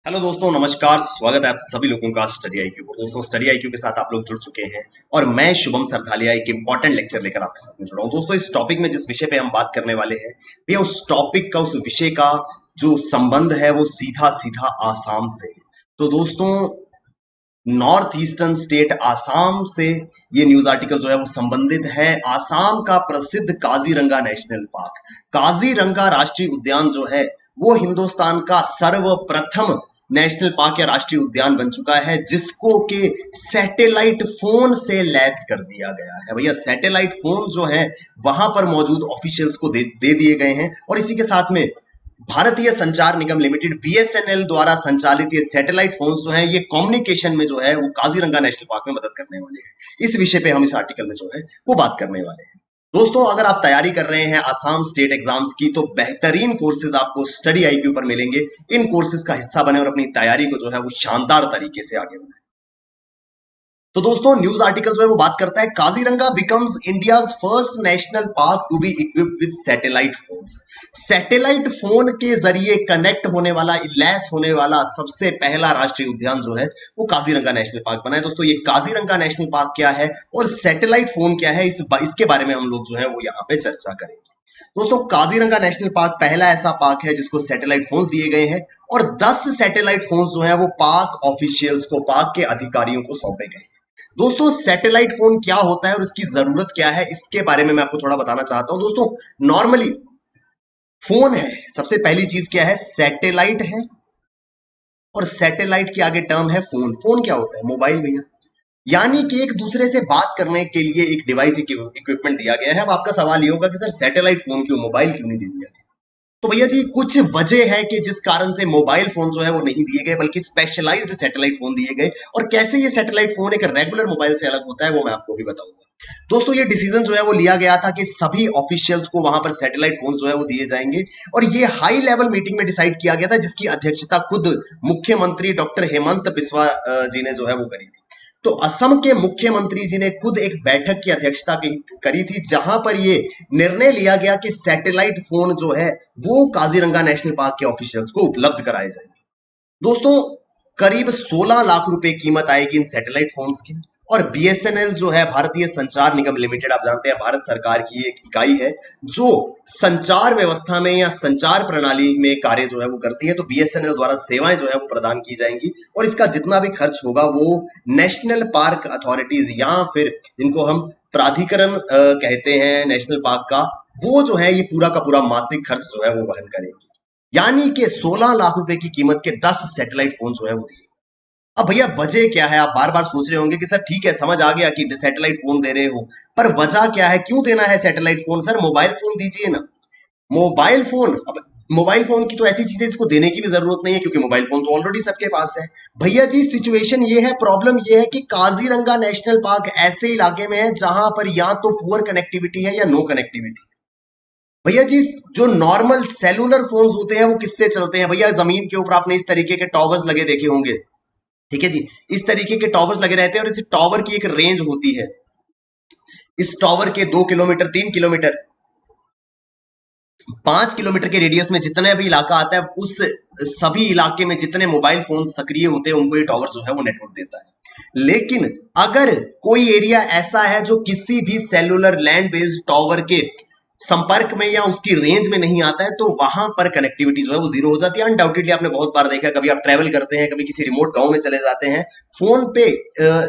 Hello दोस्तों, नमस्कार। स्वागत है आप सभी लोगों का स्टडी आईक्यू पर। दोस्तों, स्टडी आईक्यू के साथ आप लोग जुड़ चुके हैं और मैं शुभम सरधालिया एक इंपॉर्टेंट लेक्चर लेकर आपके साथ में जुड़ा हूं। दोस्तों, इस टॉपिक में जिस विषय पे हम बात करने वाले हैं भैया, उस टॉपिक का, उस विषय का जो संबंध है वो सीधा सीधा आसाम से है। तो दोस्तों, नॉर्थ ईस्टर्न स्टेट आसाम से ये न्यूज आर्टिकल जो है वो संबंधित है। आसाम का प्रसिद्ध काजीरंगा नेशनल पार्क, काजीरंगा राष्ट्रीय उद्यान जो है वो हिंदुस्तान का सर्वप्रथम नेशनल पार्क या राष्ट्रीय उद्यान बन चुका है, जिसको के सैटेलाइट फोन से लैस कर दिया गया है। भैया, सैटेलाइट फोन जो है वहां पर मौजूद ऑफिशियल्स को दे दिए गए हैं और इसी के साथ में भारतीय संचार निगम लिमिटेड बीएसएनएल द्वारा संचालित ये सैटेलाइट फोन्स जो है ये कम्युनिकेशन में जो है वो काजीरंगा नेशनल पार्क में मदद करने वाले हैं। इस विषय पे हम इस आर्टिकल में जो है वो बात करने वाले हैं। दोस्तों, अगर आप तैयारी कर रहे हैं आसाम स्टेट एग्जाम्स की तो बेहतरीन कोर्सेज आपको स्टडी आईक्यू पर मिलेंगे। इन कोर्सेज का हिस्सा बने और अपनी तैयारी को जो है वो शानदार तरीके से आगे बढ़ाएं। तो दोस्तों, न्यूज आर्टिकल जो है वो बात करता है Kaziranga becomes India's first national park to be equipped with satellite phones. Satellite phone के जरिए कनेक्ट होने वाला, लैस होने वाला सबसे पहला राष्ट्रीय उद्यान जो है वो काजीरंगा नेशनल पार्क बना है। दोस्तों, ये काजीरंगा नेशनल पार्क क्या है और सैटेलाइट फोन क्या है, इसके बारे में हम लोग जो है वो यहाँ पे चर्चा करेंगे। दोस्तों, काजीरंगा नेशनल पार्क पहला ऐसा पार्क है जिसको सैटेलाइट फोन्स दिए गए हैं और 10 सैटेलाइट फोन्स जो है वो पार्क ऑफिशियल्स को, पार्क के अधिकारियों को सौंपे गए हैं। दोस्तों, सैटेलाइट फोन क्या होता है और इसकी जरूरत क्या है, इसके बारे में मैं आपको थोड़ा बताना चाहता हूं। दोस्तों, नॉर्मली फोन है, सबसे पहली चीज क्या है, सैटेलाइट है और सैटेलाइट के आगे टर्म है फोन। फोन क्या होता है, मोबाइल भैया, यानी कि एक दूसरे से बात करने के लिए एक डिवाइस, इक्विपमेंट दिया गया है। अब आपका सवाल ये होगा कि सर सैटेलाइट फोन क्यों, मोबाइल क्यों नहीं दे दिया? तो भैया जी, कुछ वजह है कि जिस कारण से मोबाइल फोन जो है वो नहीं दिए गए बल्कि स्पेशलाइज्ड सैटेलाइट फोन दिए गए। और कैसे ये सैटेलाइट फोन एक रेगुलर मोबाइल से अलग होता है वो मैं आपको भी बताऊंगा। दोस्तों, ये डिसीजन जो है वो लिया गया था कि सभी ऑफिशियल्स को वहां पर सैटेलाइट फोन जो है वो दिए जाएंगे और ये हाई लेवल मीटिंग में डिसाइड किया गया था, जिसकी अध्यक्षता खुद मुख्यमंत्री डॉक्टर हेमंत बिस्वा जी ने जो है वो करी थी। तो असम के मुख्यमंत्री जी ने खुद एक बैठक की अध्यक्षता करी थी, जहां पर ये निर्णय लिया गया कि सैटेलाइट फोन जो है वो काजीरंगा नेशनल पार्क के ऑफिशियल्स को उपलब्ध कराए जाएंगे। दोस्तों, करीब 16 लाख रुपए कीमत आएगी इन सैटेलाइट फोन्स की और बीएसएनएल जो है, भारतीय संचार निगम लिमिटेड, आप जानते हैं भारत सरकार की एक इकाई है जो संचार व्यवस्था में या संचार प्रणाली में कार्य जो है वो करती है। तो बीएसएनएल द्वारा सेवाएं जो है वो प्रदान की जाएंगी और इसका जितना भी खर्च होगा वो नेशनल पार्क अथॉरिटीज या फिर इनको हम प्राधिकरण कहते हैं नेशनल पार्क का, वो जो है ये पूरा का पूरा मासिक खर्च जो है वो वहन करेंगे। यानी कि 16 लाख रुपए की कीमत के 10 सैटेलाइट फोन जो है वो दिए। अब भैया, वजह क्या है? आप बार बार सोच रहे होंगे कि सर ठीक है, समझ आ गया कि सैटेलाइट फोन दे रहे हो, पर वजह क्या है, क्यों देना है satellite phone? Sir mobile phone दीजिए ना। मोबाइल फोन, अब मोबाइल फोन की तो ऐसी चीजें जिसको देने की भी जरूरत नहीं है, क्योंकि मोबाइल फोन तो ऑलरेडी सबके पास है। भैया जी, सिचुएशन ये है, प्रॉब्लम ये है कि काजीरंगा नेशनल पार्क ऐसे इलाके में है जहां पर या तो पुअर कनेक्टिविटी है या नो कनेक्टिविटी। भैया जी, जो नॉर्मल सेलुलर फोन्स होते हैं वो किससे चलते हैं? भैया, जमीन के ऊपर आपने इस तरीके के टॉवर्स लगे देखे होंगे, ठीक है जी, इस तरीके के टॉवर्स लगे रहते हैं और इस टॉवर की एक रेंज होती है। इस टॉवर के 2 किलोमीटर, 3 किलोमीटर, 5 किलोमीटर के रेडियस में जितना भी इलाका आता है, उस सभी इलाके में जितने मोबाइल फोन सक्रिय होते हैं उनको ये टॉवर जो है वो नेटवर्क देता है। लेकिन अगर कोई एरिया ऐसा है जो किसी भी सेलुलर लैंड बेस्ड टॉवर के संपर्क में या उसकी रेंज में नहीं आता है, तो वहां पर कनेक्टिविटी जो है वो जीरो हो जाती है। अनडाउटेडली आपने बहुत बार देखा, कभी आप ट्रैवल करते हैं, कभी किसी रिमोट गांव में चले जाते हैं, फोन पे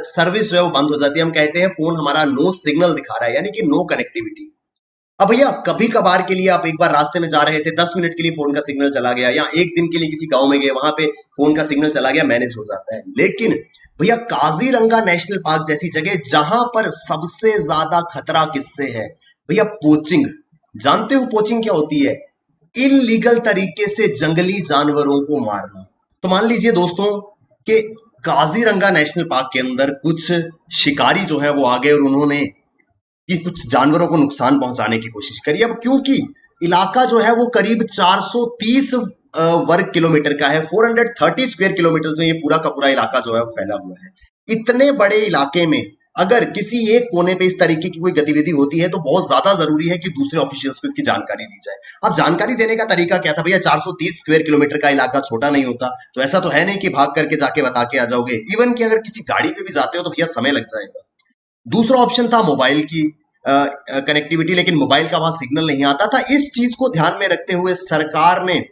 सर्विस जो है वो बंद हो जाती है। हम कहते हैं फोन हमारा नो सिग्नल दिखा रहा है, यानी कि नो कनेक्टिविटी। अब भैया, कभी कभार के लिए आप एक बार रास्ते में जा रहे थे, 10 मिनट के लिए फोन का सिग्नल चला गया, या एक दिन के लिए किसी गांव में गए, वहां पे फोन का सिग्नल चला गया, मैनेज हो जाता है। लेकिन भैया, काजीरंगा नेशनल पार्क जैसी जगह जहां पर सबसे ज्यादा खतरा किससे है? भैया, पोचिंग। जानते हो पोचिंग क्या होती है? इलीगल तरीके से जंगली जानवरों को मारना। तो मान लीजिए दोस्तों कि काजीरंगा नेशनल पार्क के अंदर कुछ शिकारी जो है वो आ गए और उन्होंने कि कुछ जानवरों को नुकसान पहुंचाने की कोशिश करी। अब क्योंकि इलाका जो है वो करीब 430 वर्ग किलोमीटर का है, 430 स्क्वायर किलोमीटर में ये पूरा का पूरा इलाका जो है वो फैला हुआ है। इतने बड़े इलाके में अगर किसी एक कोने पे इस तरीके की कोई गतिविधि होती है तो बहुत ज्यादा जरूरी है कि दूसरे ऑफिशियल्स को इसकी जानकारी दी जाए। अब जानकारी देने का तरीका क्या था भैया, 430 स्क्वायर किलोमीटर का इलाका छोटा नहीं होता, तो ऐसा तो है नहीं कि भाग करके जाके बता के आ जाओगे। इवन कि अगर किसी गाड़ी पे भी जाते हो तो भैया समय लग जाएगा। दूसरा ऑप्शन था मोबाइल की कनेक्टिविटी, लेकिन मोबाइल का वहां सिग्नल नहीं आता था। इस चीज को ध्यान में रखते हुए सरकार ने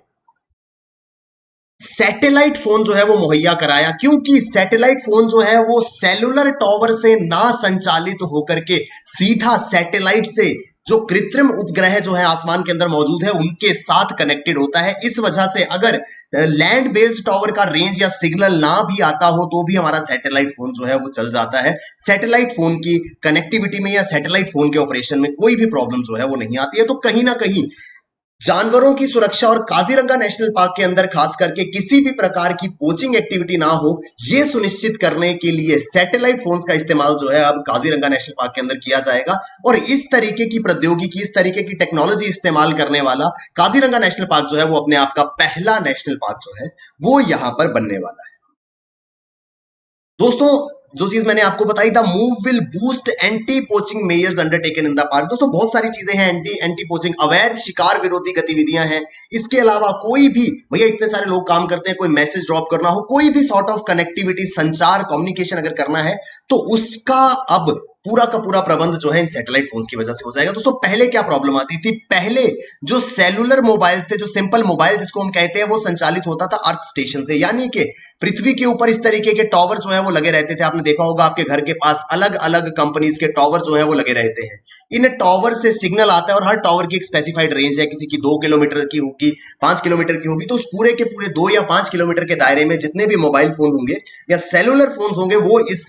सैटेलाइट फोन जो है वो मुहैया कराया, क्योंकि सैटेलाइट फोन जो है वो सेलुलर टॉवर से ना संचालित होकर के सीधा सैटेलाइट से जो कृत्रिम उपग्रह जो है आसमान के अंदर मौजूद है उनके साथ कनेक्टेड होता है। इस वजह से अगर लैंड बेस्ड टॉवर का रेंज या सिग्नल ना भी आता हो तो भी हमारा सैटेलाइट फोन जो है वो चल जाता है। सैटेलाइट फोन की कनेक्टिविटी में या सैटेलाइट फोन के ऑपरेशन में कोई भी प्रॉब्लम जो है वो नहीं आती है। तो कहीं ना कहीं जानवरों की सुरक्षा और काजीरंगा नेशनल पार्क के अंदर खास करके किसी भी प्रकार की पोचिंग एक्टिविटी ना हो, यह सुनिश्चित करने के लिए सैटेलाइट फोन्स का इस्तेमाल जो है अब काजीरंगा नेशनल पार्क के अंदर किया जाएगा। और इस तरीके की प्रौद्योगिकी, इस तरीके की टेक्नोलॉजी इस्तेमाल करने वाला काजीरंगा नेशनल पार्क जो है वो अपने आप का पहला नेशनल पार्क जो है वो यहां पर बनने वाला है। दोस्तों, जो चीज मैंने आपको बताई था, move will boost anti poaching measures undertaken in the park. दोस्तों बहुत सारी चीजें हैं, एंटी पोचिंग, अवैध शिकार विरोधी गतिविधियां हैं। इसके अलावा कोई भी, भैया इतने सारे लोग काम करते हैं, कोई मैसेज ड्रॉप करना हो, कोई भी सॉर्ट ऑफ कनेक्टिविटी, संचार, कम्युनिकेशन अगर करना है तो उसका अब पूरा का पूरा प्रबंध जो है इन सैटेलाइट फोन्स की वजह से हो जाएगा। दोस्तों पहले क्या प्रॉब्लम आती थी, पहले जो सेलुलर मोबाइल थे, जो सिंपल मोबाइल जिसको हम कहते हैं, वो संचालित होता था अर्थ स्टेशन से, यानी कि पृथ्वी के ऊपर इस तरीके के टॉवर जो है वो लगे रहते थे। आपने देखा होगा आपके घर के पास अलग अलग कंपनीज के टॉवर जो है वो लगे रहते हैं। इन टॉवर से सिग्नल आता है और हर टॉवर की एक स्पेसिफाइड रेंज है, किसी की 2 किलोमीटर की होगी, 5 किलोमीटर की होगी। तो उस पूरे के पूरे 2 या 5 किलोमीटर के दायरे में जितने भी मोबाइल फोन होंगे या सेलुलर फोन होंगे वो इस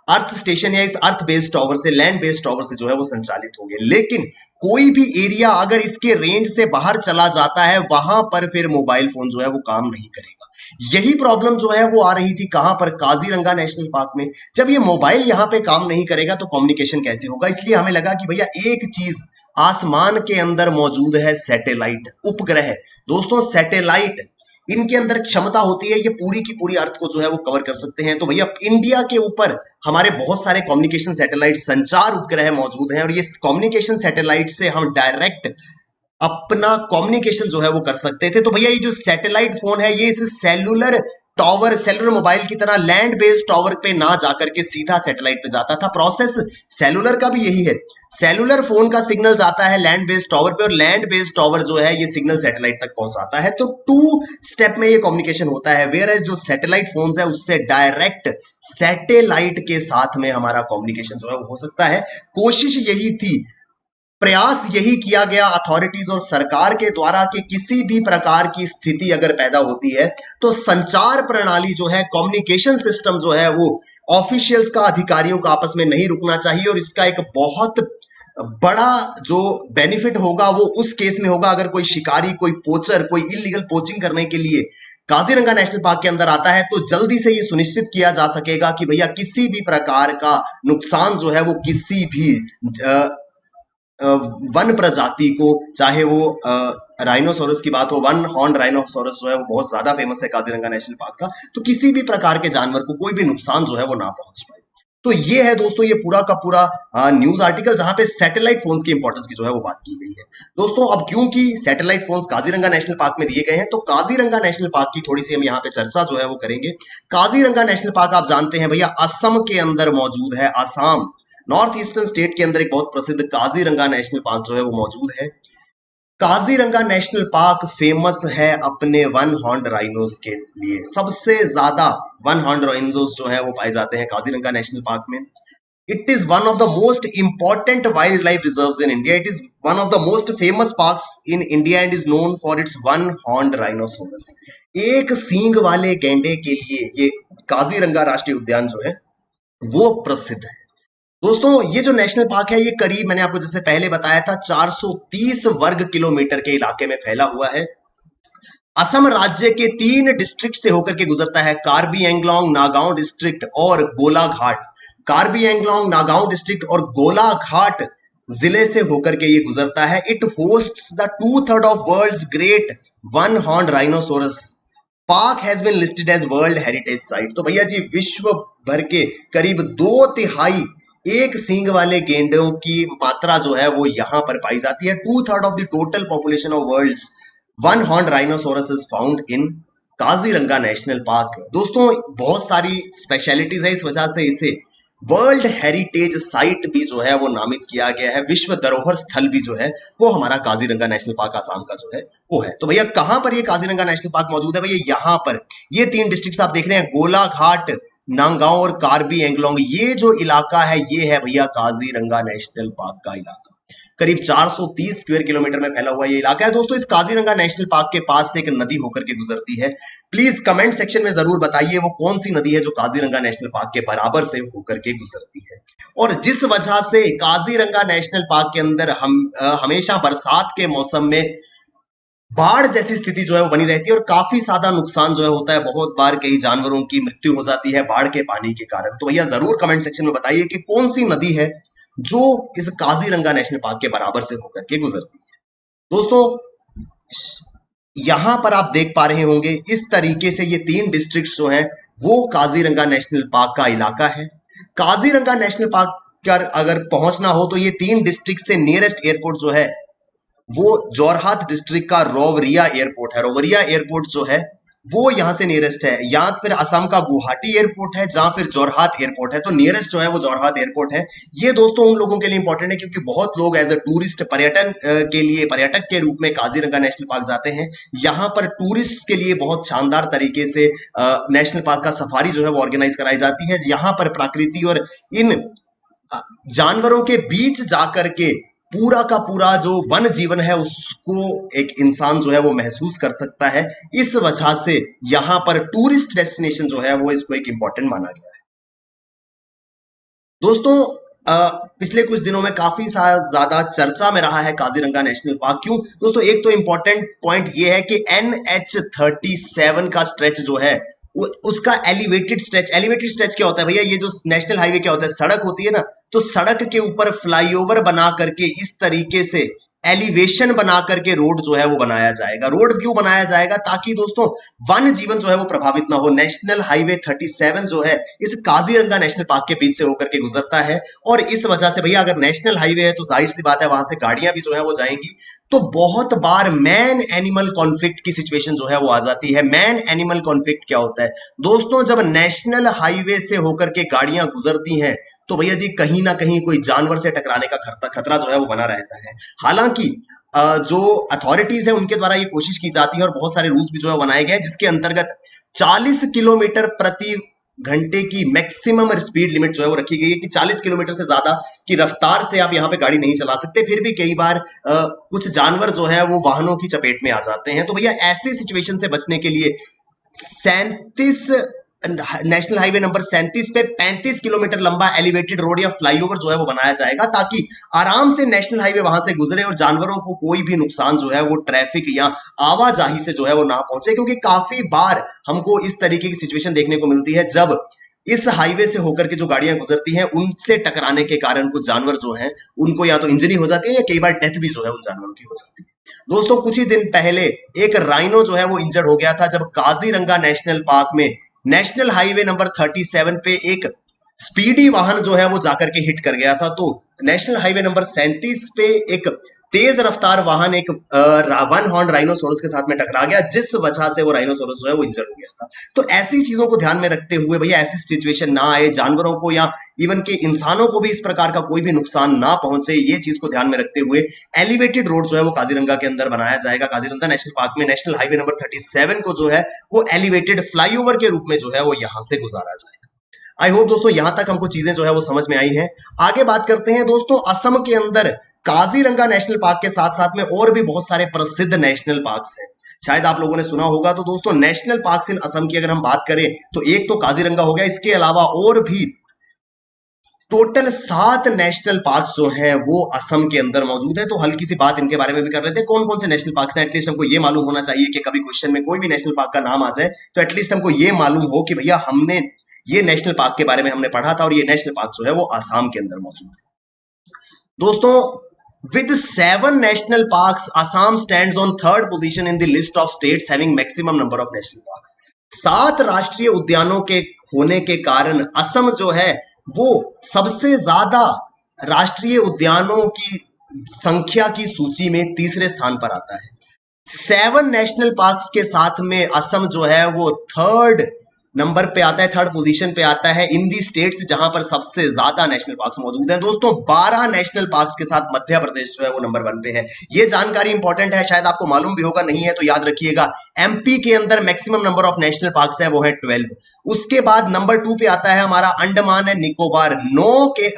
अर्थ स्टेशन या इस अर्थ बेस्ड टॉवर से, लैंड बेस्ड टॉवर से जो है वो संचालित होंगे। लेकिन कोई भी एरिया अगर इसके रेंज से बाहर चला जाता है वहां पर फिर मोबाइल फोन जो है वो काम नहीं करेगा। यही प्रॉब्लम जो है वो आ रही थी कहां पर, काजीरंगा नेशनल पार्क में। जब ये मोबाइल यहां पे काम नहीं करेगा तो कम्युनिकेशन कैसे होगा, इसलिए हमें लगा कि भैया एक चीज आसमान के अंदर मौजूद है, सैटेलाइट, उपग्रह। दोस्तों सैटेलाइट, इनके अंदर क्षमता होती है ये पूरी की पूरी अर्थ को जो है वो कवर कर सकते हैं। तो भैया इंडिया के ऊपर हमारे बहुत सारे कम्युनिकेशन सैटेलाइट, संचार उपग्रह मौजूद हैं और ये कम्युनिकेशन सैटेलाइट से हम डायरेक्ट अपना कम्युनिकेशन जो है वो कर सकते थे। तो भैया ये जो सैटेलाइट फोन है ये इस सेलुलर टॉवर, सेलुलर मोबाइल की तरह लैंड बेस्ड टॉवर पे ना जाकर के सीधा सैटेलाइट पे जाता था। प्रोसेस सेलुलर का भी यही है, सेलुलर फोन का सिग्नल जाता है लैंड बेस्ड टॉवर पे और लैंड बेस्ड टॉवर जो है ये सिग्नल सैटेलाइट तक पहुंचाता है। तो 2 स्टेप में ये कम्युनिकेशन होता है, वेयर एज जो सैटेलाइट फोन्स है उससे डायरेक्ट सैटेलाइट के साथ में हमारा कम्युनिकेशन जो है वो हो सकता है। कोशिश यही थी, प्रयास यही किया गया अथॉरिटीज और सरकार के द्वारा कि किसी भी प्रकार की स्थिति अगर पैदा होती है तो संचार प्रणाली जो है, कम्युनिकेशन सिस्टम जो है वो ऑफिशियल्स का, अधिकारियों का आपस में नहीं रुकना चाहिए। और इसका एक बहुत बड़ा जो बेनिफिट होगा वो उस केस में होगा अगर कोई शिकारी, कोई पोचर, कोई इलीगल पोचिंग करने के लिए काजीरंगा नेशनल पार्क के अंदर आता है तो जल्दी से ये सुनिश्चित किया जा सकेगा कि भैया किसी भी प्रकार का नुकसान जो है वो किसी भी वन प्रजाति को, चाहे वो राइनोसोरस की बात हो, वन हॉर्न राइनोसोरस जो है वो बहुत ज्यादा फेमस है काजीरंगा नेशनल पार्क का, तो किसी भी प्रकार के जानवर को कोई भी नुकसान जो है वो ना पहुंच पाए। तो ये है दोस्तों ये पूरा का पूरा न्यूज आर्टिकल जहां पे सैटेलाइट फोन्स की इंपॉर्टेंस की जो है वो बात की गई है। दोस्तों अब क्योंकि satellite phones Kaziranga national park में दिए गए हैं तो काजीरंगा नेशनल पार्क की थोड़ी सी हम यहाँ पे चर्चा जो है वो करेंगे। काजीरंगा नेशनल पार्क आप जानते हैं भैया असम के अंदर मौजूद है। असम नॉर्थ ईस्टर्न स्टेट के अंदर एक बहुत प्रसिद्ध काजीरंगा नेशनल पार्क जो है वो मौजूद है। काजीरंगा नेशनल पार्क फेमस है अपने वन हॉर्न राइनोस के लिए। सबसे ज्यादा वन हॉर्न राइनोस जो है वो पाए जाते हैं काजीरंगा नेशनल पार्क में। It is one of the most important wild life reserve in India. It is one of the most famous parks in India and is known for its one horn rhinoceros. एक सींग वाले गैंडे के लिए ये काजीरंगा राष्ट्रीय उद्यान जो है वो प्रसिद्ध है। दोस्तों ये जो नेशनल पार्क है ये करीब, मैंने आपको जैसे पहले बताया था, 430 वर्ग किलोमीटर के इलाके में फैला हुआ है। असम राज्य के 3 डिस्ट्रिक्ट से होकर के गुजरता है, कार्बी एंगलोंग, नागांव डिस्ट्रिक्ट और गोलाघाट। कार्बी एंगलोंग, नागांव डिस्ट्रिक्ट और गोलाघाट जिले से होकर के ये गुजरता है। It hosts the 2/3 of world's great one horn rhinoceros. Park has been listed as world heritage site. तो भैया जी विश्व भर के करीब 2/3 एक सींग वाले गेंडों की मात्रा जो है वो यहां पर पाई जाती है। 2/3 of the total population of world's one horn rhinoceros is found in Kaziranga national park. दोस्तों बहुत सारी स्पेशलिटीज है, इस वजह से इसे वर्ल्ड हेरिटेज साइट भी जो है वो नामित किया गया है। विश्व धरोहर स्थल भी जो है वो हमारा काजीरंगा नेशनल पार्क आसाम का जो है वो है। तो भैया कहां पर ये काजीरंगा नेशनल पार्क मौजूद है? भैया यहां पर ये 3 डिस्ट्रिक्ट आप देख रहे हैं, गोलाघाट, नांगांव और कार्बी एंगलोंग, ये जो इलाका है ये है भैया काजीरंगा नेशनल पार्क का इलाका। करीब 430 स्क्वायर किलोमीटर में फैला हुआ ये इलाका है। दोस्तों इस काजीरंगा नेशनल पार्क के पास से एक नदी होकर के गुजरती है। प्लीज कमेंट सेक्शन में जरूर बताइए वो कौन सी नदी है जो काजीरंगा नेशनल पार्क के बराबर से होकर के गुजरती है। और जिस वजह से काजीरंगा नेशनल पार्क के अंदर हम हमेशा बरसात के मौसम में बाढ़ जैसी स्थिति जो है वो बनी रहती है और काफी ज्यादा नुकसान जो है होता है। बहुत बार कई जानवरों की मृत्यु हो जाती है बाढ़ के पानी के कारण। तो भैया जरूर कमेंट सेक्शन में बताइए कि कौन सी नदी है जो इस काजीरंगा नेशनल पार्क के बराबर से होकर के गुजरती है। दोस्तों यहां पर आप देख पा रहे होंगे इस तरीके से ये 3 डिस्ट्रिक्ट जो हैं वो काजीरंगा नेशनल पार्क का इलाका है। काजीरंगा नेशनल पार्क पर अगर पहुंचना हो तो ये 3 डिस्ट्रिक्ट से नियरेस्ट एयरपोर्ट जो है वो जोरहाट डिस्ट्रिक्ट का रोवरिया एयरपोर्ट है। रोवरिया एयरपोर्ट जो है वो यहां से नियरेस्ट है। या फिर असम का गुवाहाटी एयरपोर्ट है, जहां फिर जोरहाट एयरपोर्ट है। तो नियरेस्ट जो है वो जोरहाट एयरपोर्ट है। ये दोस्तों उन लोगों के लिए इंपॉर्टेंट है क्योंकि बहुत लोग एज अ टूरिस्ट पर्यटन के लिए पर्यटक के रूप में काजीरंगा नेशनल पार्क जाते हैं। यहाँ पर टूरिस्ट के लिए बहुत शानदार तरीके से नेशनल पार्क का सफारी जो है वो ऑर्गेनाइज कराई जाती है। यहाँ पर प्रकृति और इन जानवरों के बीच जाकर के पूरा का पूरा जो वन जीवन है उसको एक इंसान जो है वो महसूस कर सकता है। इस वजह से यहां पर टूरिस्ट डेस्टिनेशन जो है वो इसको एक इंपॉर्टेंट माना गया है। दोस्तों पिछले कुछ दिनों में काफी ज्यादा चर्चा में रहा है काजीरंगा नेशनल पार्क। क्यों दोस्तों? एक तो इंपॉर्टेंट पॉइंट ये है कि NH37 का स्ट्रेच जो है उसका एलिवेटेड स्ट्रेच क्या होता है भैया? ये जो नेशनल हाईवे क्या होता है, सड़क होती है ना, तो सड़क के ऊपर फ्लाईओवर बना करके इस तरीके से एलिवेशन बना करके रोड जो है वो बनाया जाएगा। रोड क्यों बनाया जाएगा? ताकि दोस्तों वन जीवन जो है वो प्रभावित ना हो। नेशनल हाईवे 37 जो है इस काजीरंगा नेशनल पार्क के बीच से होकर के गुजरता है और इस वजह से भैया अगर नेशनल हाईवे है तो जाहिर सी बात है वहां से गाड़ियां भी जो है वो जाएंगी। तो बहुत बार मैन एनिमल कॉन्फ्लिक्ट की सिचुएशन जो है वो आ जाती है। मैन एनिमल कॉन्फ्लिक्ट क्या होता है दोस्तों? जब नेशनल हाईवे से होकर के गाड़ियां गुजरती हैं तो भैया जी कहीं ना कहीं कोई जानवर से टकराने का खतरा जो है वो बना रहता है। हालांकि जो अथॉरिटीज है उनके द्वारा ये कोशिश की जाती है और बहुत सारे रूल्स भी जो है बनाए गए हैं जिसके अंतर्गत 40 किलोमीटर प्रति घंटे की मैक्सिमम स्पीड लिमिट जो है वो रखी गई है कि 40 किलोमीटर से ज्यादा की रफ्तार से आप यहाँ पे गाड़ी नहीं चला सकते। फिर भी कई बार कुछ जानवर जो है वो वाहनों की चपेट में आ जाते हैं। तो भैया ऐसी सिचुएशन से बचने के लिए 37 नेशनल हाईवे नंबर 37 पे 35 किलोमीटर लंबा एलिवेटेड रोड या फ्लाईओवर जो है वो बनाया जाएगा ताकि आराम से नेशनल हाईवे वहां से गुजरे और जानवरों को कोई भी नुकसान जो है वो ट्रैफिक या आवाजाही से जो है वो ना पहुंचे। क्योंकि काफी बार हमको इस तरीके की सिचुएशन देखने को मिलती है जब इस हाईवे से होकर के जो गाड़ियां गुजरती हैं उनसे टकराने के कारण कुछ जानवर जो हैं उनको या तो इंजरी हो जाती है या कई बार डेथ भी जो है उन जानवरों की हो जाती है। दोस्तों कुछ ही दिन पहले एक राइनो जो है वो इंजर्ड हो गया था जब काजीरंगा नेशनल पार्क में नेशनल हाईवे नंबर 37 पे एक स्पीडी वाहन जो है वो जाकर के हिट कर गया था। तो नेशनल हाईवे नंबर 37 पे एक तेज रफ्तार वाहन एक वन हॉर्न राइनोसोरस के साथ में टकरा गया जिस वजह से वो राइनोसोरस जो है वो इंजर हो गया था। तो ऐसी चीजों को ध्यान में रखते हुए भैया ऐसी सिचुएशन ना आए, जानवरों को या इवन के इंसानों को भी इस प्रकार का कोई भी नुकसान ना पहुंचे, ये चीज को ध्यान में रखते हुए एलिवेटेड रोड जो है वो काजीरंगा के अंदर बनाया जाएगा। काजीरंगा नेशनल पार्क में नेशनल हाईवे नंबर 37 को जो है वो एलिवेटेड फ्लाईओवर के रूप में जो है वो यहां से गुजारा जाएगा। आई होप दोस्तों यहां तक हमको चीजें जो है वो समझ में आई हैं। आगे बात करते हैं दोस्तों असम के अंदर काजीरंगा नेशनल पार्क के साथ साथ में और भी बहुत सारे प्रसिद्ध नेशनल पार्क्स हैं, शायद आप लोगों ने सुना होगा। तो दोस्तों नेशनल पार्क्स इन असम की अगर हम बात करें तो एक तो काजीरंगा हो गया, इसके अलावा और भी टोटल 7 नेशनल पार्क्स जो हैं वो असम के अंदर मौजूद है। तो हल्की सी बात इनके बारे में भी कर रहे थे, कौन कौन से नेशनल पार्क्स हैं। एटलीस्ट हमको ये मालूम होना चाहिए कि कभी क्वेश्चन में कोई भी नेशनल पार्क का नाम आ जाए तो एटलीस्ट हमको ये मालूम हो कि भैया हमने ये नेशनल पार्क के बारे में हमने पढ़ा था और ये नेशनल पार्क जो है वो आसाम के अंदर मौजूद है। दोस्तों with 7 national parks, Assam stands on 3rd position in the list of states having maximum number of national parks. 7 राष्ट्रीय उद्यानों के होने के कारण असम जो है वो सबसे ज्यादा राष्ट्रीय उद्यानों की संख्या की सूची में तीसरे स्थान पर आता है। 7 नेशनल पार्क्स के साथ में असम जो है वो थर्ड नंबर पे आता है, थर्ड पोजीशन पे आता है इन दी स्टेट्स जहां पर सबसे ज्यादा नेशनल पार्क्स मौजूद हैं। दोस्तों 12 नेशनल पार्क्स के साथ मध्य प्रदेश जो है वो नंबर 1 पे है। ये जानकारी इंपॉर्टेंट है, शायद आपको मालूम भी होगा, नहीं है तो याद रखिएगा। एमपी के अंदर maximum number of national parks है वो है 12। उसके बाद नंबर 2 पे आता है हमारा अंडमान एंड निकोबार। 9 के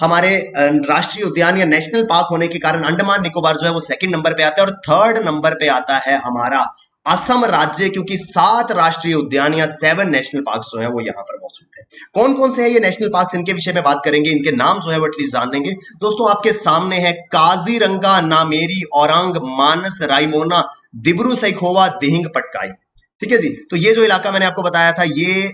हमारे राष्ट्रीय उद्यान या नेशनल पार्क होने के कारण अंडमान निकोबार जो है वो सेकंड नंबर पे आता है। और थर्ड नंबर पे आता है हमारा असम राज्य, क्योंकि 7 राष्ट्रीय उद्यान या 7 नेशनल पार्क जो है वो यहां पर मौजूद है। कौन कौन से हैं ये नेशनल पार्क, इनके विषय में बात करेंगे, इनके नाम जो है वो एटलीस्ट जान लेंगे। दोस्तों आपके सामने है काजीरंगा, नामेरी, औरंग, मानस, रायमोना, दिब्रू सैखोवा, दिहिंग पटकाई। ठीक है जी, तो ये जो इलाका मैंने आपको बताया था ये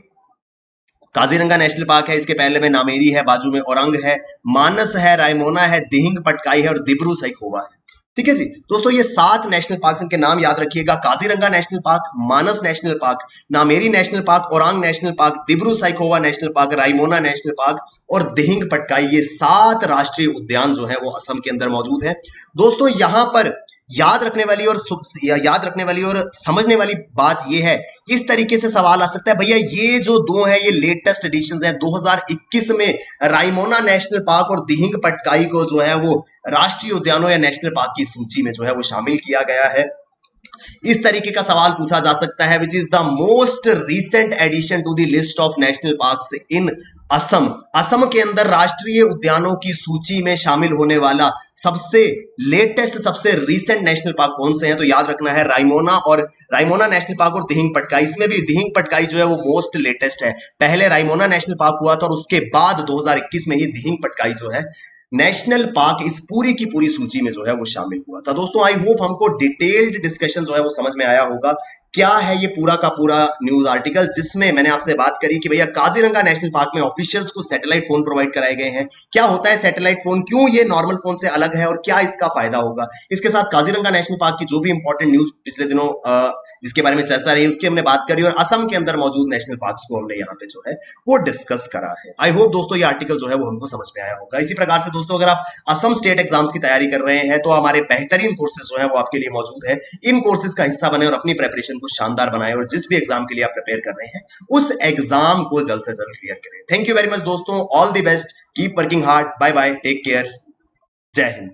काजीरंगा नेशनल पार्क है। इसके पहले में नामेरी है, बाजू में औरंग है, मानस है, रायमोना है, दिहिंग पटकाई है और दिब्रू सैखोवा है। ठीक है जी दोस्तों, ये 7 नेशनल पार्क, इनके नाम याद रखिएगा। Kaziranga national park, Manas national park, Nameri national park, Orang national park, Dibru Saikhowa national park, Raimona national park और दिहिंग पटकाई। ये 7 राष्ट्रीय उद्यान जो है वो असम के अंदर मौजूद है। दोस्तों यहां पर याद रखने वाली और समझने वाली बात यह है, इस तरीके से सवाल आ सकता है, भैया ये जो 2 है ये लेटेस्ट एडिशंस है। 2021 में रायमोना नेशनल पार्क और दिहिंग पटकाई को जो है वो राष्ट्रीय उद्यानों या नेशनल पार्क की सूची में जो है वो शामिल किया गया है। इस तरीके का सवाल पूछा जा सकता है, which is the most recent addition to the list of national parks in Assam. Assam के अंदर राष्ट्रीय उद्यानों की सूची में शामिल होने वाला सबसे लेटेस्ट, सबसे रिसेंट नेशनल पार्क कौन से हैं, तो याद रखना है रायमोना नेशनल पार्क और दिहिंग पटकाई। इसमें भी दिहिंग पटकाई जो है वो मोस्ट लेटेस्ट है। पहले रायमोना नेशनल पार्क हुआ था और उसके बाद 2021 में ही दिहिंग पटकाई जो है नेशनल पार्क इस पूरी की पूरी सूची में जो है वो शामिल हुआ था। दोस्तों आई होप हमको डिटेल्ड डिस्कशन जो है वो समझ में आया होगा। क्या है ये पूरा का पूरा न्यूज आर्टिकल, जिसमें मैंने आपसे बात करी कि भैया काजीरंगा नेशनल पार्क में ऑफिशियल्स को सैटेलाइट फोन प्रोवाइड कराए गए हैं। क्या होता है सैटेलाइट फोन, क्यों ये नॉर्मल फोन से अलग है और क्या इसका फायदा होगा। इसके साथ काजीरंगा नेशनल पार्क की जो भी इंपॉर्टेंट न्यूज पिछले दिनों जिसके बारे में चर्चा रही उसकी हमने बात करी और असम के अंदर मौजूद नेशनल पार्क को हमने यहाँ पे जो है वो डिस्कस करा है। आई होप दोस्तों ये आर्टिकल जो है वो हमको समझ में आया होगा। इसी प्रकार से दोस्तों अगर आप असम स्टेट एग्जाम्स की तैयारी कर रहे हैं तो हमारे बेहतरीन कोर्सेज जो है वो आपके लिए मौजूद है। इन कोर्सेज का हिस्सा बने और अपनी प्रेपरेशन को शानदार बनाए और जिस भी एग्जाम के लिए आप प्रिपेयर कर रहे हैं उस एग्जाम को जल्द से जल्द क्लियर करें। थैंक यू वेरी मच दोस्तों, all the best, keep working hard, bye bye, take care, जय हिंद।